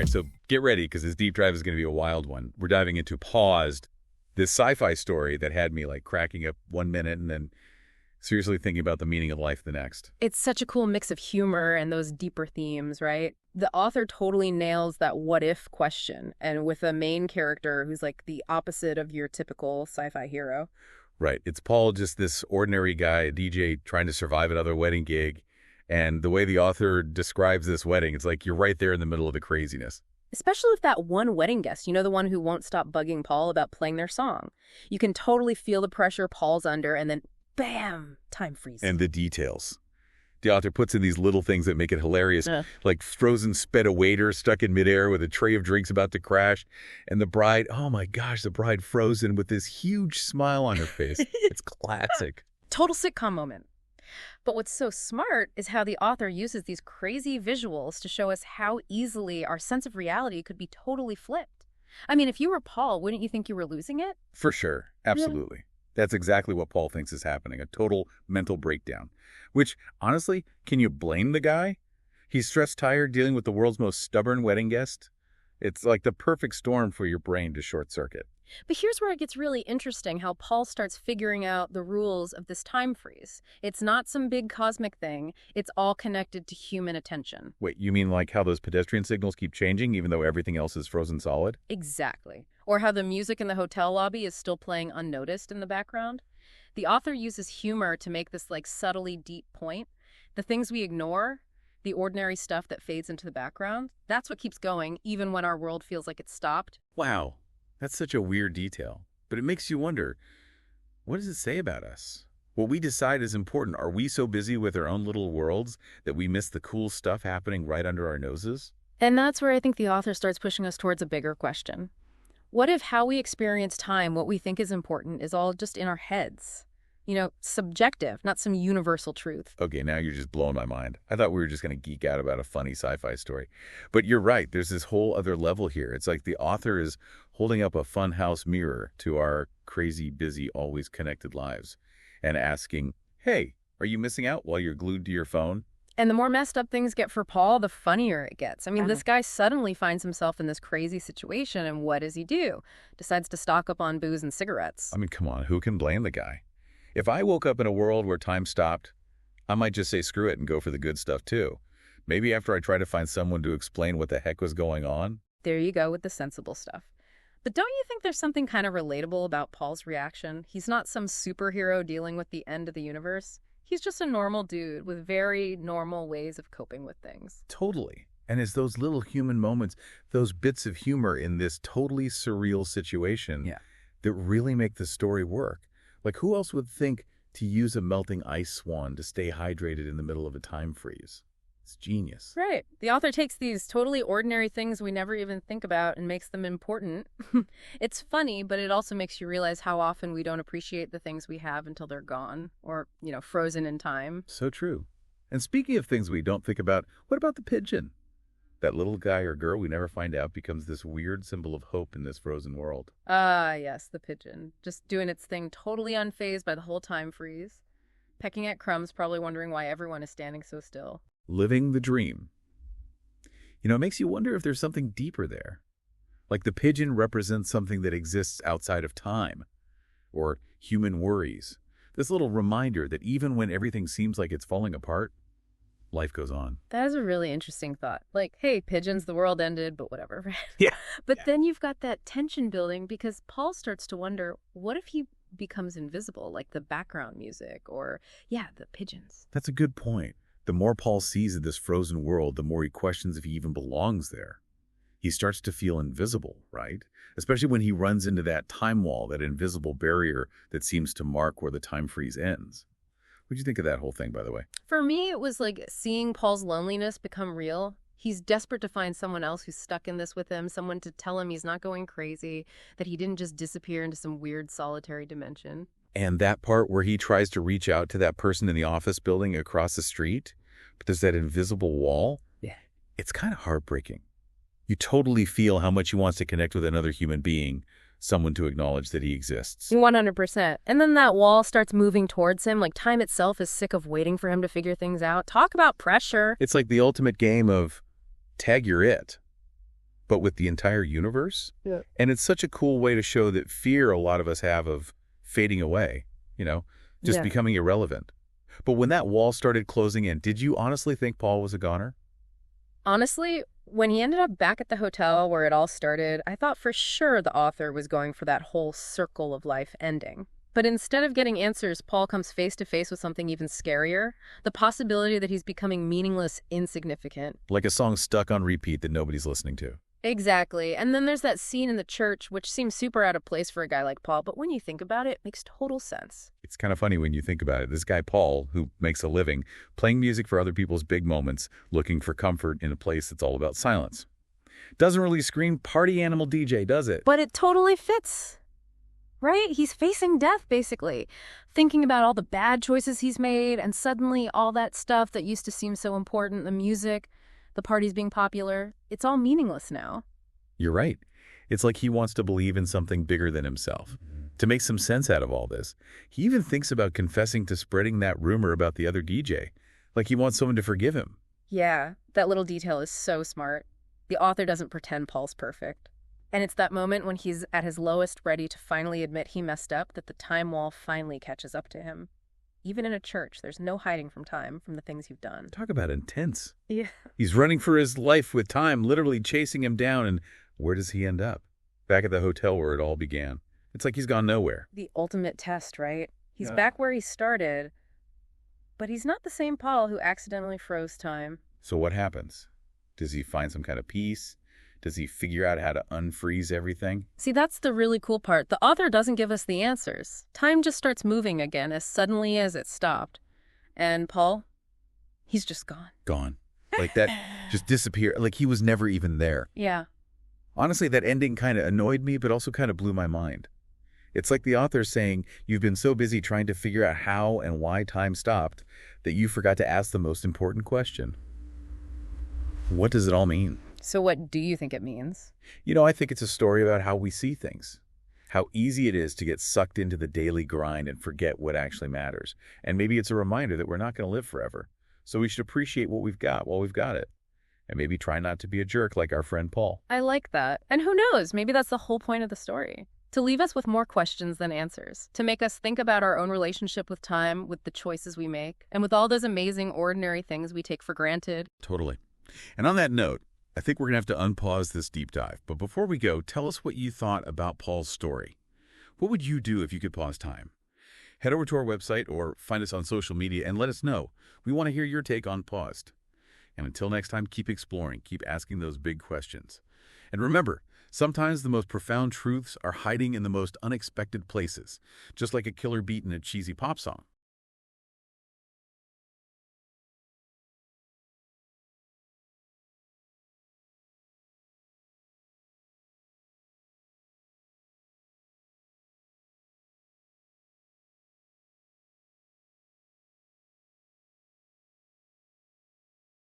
right, so get ready because this deep dive is going to be a wild one. We're diving into Paused, this sci-fi story that had me like cracking up 1 minute and then seriously thinking about the meaning of life the next. It's such a cool mix of humor and those deeper themes, right? The author totally nails that what-if question, and with a main character who's like the opposite of your typical sci-fi hero. Right. It's Paul, just this ordinary guy, a DJ trying to survive another wedding gig. And the way the author describes this wedding, it's like you're right there in the middle of the craziness. Especially with that one wedding guest, you know, the one who won't stop bugging Paul about playing their song. You can totally feel the pressure Paul's under, and then bam, time freeze. And the details. The author puts in these little things that make it hilarious, like frozen sped a waiter stuck in midair with a tray of drinks about to crash, and the bride, oh my gosh, the bride frozen with this huge smile on her face. It's classic. Total sitcom moment. But what's so smart is how the author uses these crazy visuals to show us how easily our sense of reality could be totally flipped. I mean, if you were Paul, wouldn't you think you were losing it? For sure. Absolutely. Yeah. That's exactly what Paul thinks is happening, a total mental breakdown. Which, honestly, can you blame the guy? He's stressed tired dealing with the world's most stubborn wedding guest. It's like the perfect storm for your brain to short circuit. But here's where it gets really interesting, how Paul starts figuring out the rules of this time freeze. It's not some big cosmic thing. It's all connected to human attention. Wait, you mean like how those pedestrian signals keep changing even though everything else is frozen solid? Exactly. Or how the music in the hotel lobby is still playing unnoticed in the background. The author uses humor to make this like subtly deep point. The things we ignore, the ordinary stuff that fades into the background, that's what keeps going even when our world feels like it's stopped. Wow. That's such a weird detail, but it makes you wonder, what does it say about us? What we decide is important. Are we so busy with our own little worlds that we miss the cool stuff happening right under our noses? And that's where I think the author starts pushing us towards a bigger question. What if how we experience time, what we think is important, is all just in our heads? You know, subjective, not some universal truth. Okay, now you're just blowing my mind. I thought we were just going to geek out about a funny sci-fi story. But you're right. There's this whole other level here. It's like the author is holding up a funhouse mirror to our crazy, busy, always connected lives and asking, hey, are you missing out while you're glued to your phone? And the more messed up things get for Paul, the funnier it gets. I mean, this guy suddenly finds himself in this crazy situation, and what does he do? Decides to stock up on booze and cigarettes. I mean, come on, who can blame the guy? If I woke up in a world where time stopped, I might just say screw it and go for the good stuff too. Maybe after I try to find someone to explain what the heck was going on. There you go with the sensible stuff. But don't you think there's something kind of relatable about Paul's reaction? He's not some superhero dealing with the end of the universe. He's just a normal dude with very normal ways of coping with things. Totally. And it's those little human moments, those bits of humor in this totally surreal situation that really make the story work. Like, who else would think to use a melting ice swan to stay hydrated in the middle of a time freeze? It's genius. Right. The author takes these totally ordinary things we never even think about and makes them important. It's funny, but it also makes you realize how often we don't appreciate the things we have until they're gone or, you know, frozen in time. So true. And speaking of things we don't think about, what about the pigeon? That little guy or girl we never find out becomes this weird symbol of hope in this frozen world. Ah, yes, the pigeon. Just doing its thing, totally unfazed by the whole time freeze. Pecking at crumbs, probably wondering why everyone is standing so still. Living the dream. You know, it makes you wonder if there's something deeper there. Like the pigeon represents something that exists outside of time, or human worries. This little reminder that even when everything seems like it's falling apart, life goes on. That is a really interesting thought. Like, hey, pigeons, the world ended, but whatever. Right? Yeah. But then you've got that tension building because Paul starts to wonder, what if he becomes invisible, like the background music or, the pigeons? That's a good point. The more Paul sees of this frozen world, the more he questions if he even belongs there. He starts to feel invisible, right? Especially when he runs into that time wall, that invisible barrier that seems to mark where the time freeze ends. What do you think of that whole thing, by the way? For me, it was like seeing Paul's loneliness become real. He's desperate to find someone else who's stuck in this with him, someone to tell him he's not going crazy, that he didn't just disappear into some weird solitary dimension. And that part where he tries to reach out to that person in the office building across the street, but there's that invisible wall. Yeah. It's kind of heartbreaking. You totally feel how much he wants to connect with another human being, someone to acknowledge that he exists. 100%. And then that wall starts moving towards him, like time itself is sick of waiting for him to figure things out. Talk about pressure. It's like the ultimate game of tag you're it. but with the entire universe. Yeah. And it's such a cool way to show that fear a lot of us have of fading away, just Yeah. becoming irrelevant. But when that wall started closing in, did you honestly think Paul was a goner? Honestly, when he ended up back at the hotel where it all started, I thought for sure the author was going for that whole circle of life ending. But instead of getting answers, Paul comes face to face with something even scarier, the possibility that he's becoming meaningless, insignificant. Like a song stuck on repeat that nobody's listening to. Exactly. And then there's that scene in the church, which seems super out of place for a guy like Paul, but when you think about it, it makes total sense. It's kind of funny when you think about it. This guy, Paul, who makes a living playing music for other people's big moments, looking for comfort in a place that's all about silence. Doesn't really scream party animal DJ, does it? But it totally fits. Right? He's facing death, basically. Thinking about all the bad choices he's made, and suddenly all that stuff that used to seem so important, the music, the parties being popular, it's all meaningless now. You're right. It's like he wants to believe in something bigger than himself. To make some sense out of all this, he even thinks about confessing to spreading that rumor about the other DJ. Like he wants someone to forgive him. Yeah, that little detail is so smart. The author doesn't pretend Paul's perfect. And it's that moment when he's at his lowest, ready to finally admit he messed up, that the time wall finally catches up to him. Even in a church, there's no hiding from time, from the things you've done. Talk about intense. Yeah. He's running for his life with time literally chasing him down, and where does he end up? Back at the hotel where it all began. It's like he's gone nowhere. The ultimate test, right? He's Yeah. back where he started, but he's not the same Paul who accidentally froze time. So what happens? Does he find some kind of peace? Does he figure out how to unfreeze everything? See, that's the really cool part. The author doesn't give us the answers. Time just starts moving again as suddenly as it stopped. And Paul, he's just gone. Gone. Like that just disappeared. Like he was never even there. Yeah. Honestly, that ending kind of annoyed me, but also kind of blew my mind. It's like the author saying, you've been so busy trying to figure out how and why time stopped that you forgot to ask the most important question. What does it all mean? So what do you think it means? I think it's a story about how we see things. How easy it is to get sucked into the daily grind and forget what actually matters. And maybe it's a reminder that we're not going to live forever. So we should appreciate what we've got while we've got it. And maybe try not to be a jerk like our friend Paul. I like that. And who knows, maybe that's the whole point of the story. To leave us with more questions than answers. To make us think about our own relationship with time, with the choices we make, and with all those amazing, ordinary things we take for granted. Totally. And on that note, I think we're going to have to unpause this deep dive. But before we go, tell us what you thought about Paul's story. What would you do if you could pause time? Head over to our website or find us on social media and let us know. We want to hear your take on Paused. And until next time, keep exploring, keep asking those big questions. And remember, sometimes the most profound truths are hiding in the most unexpected places, just like a killer beat in a cheesy pop song.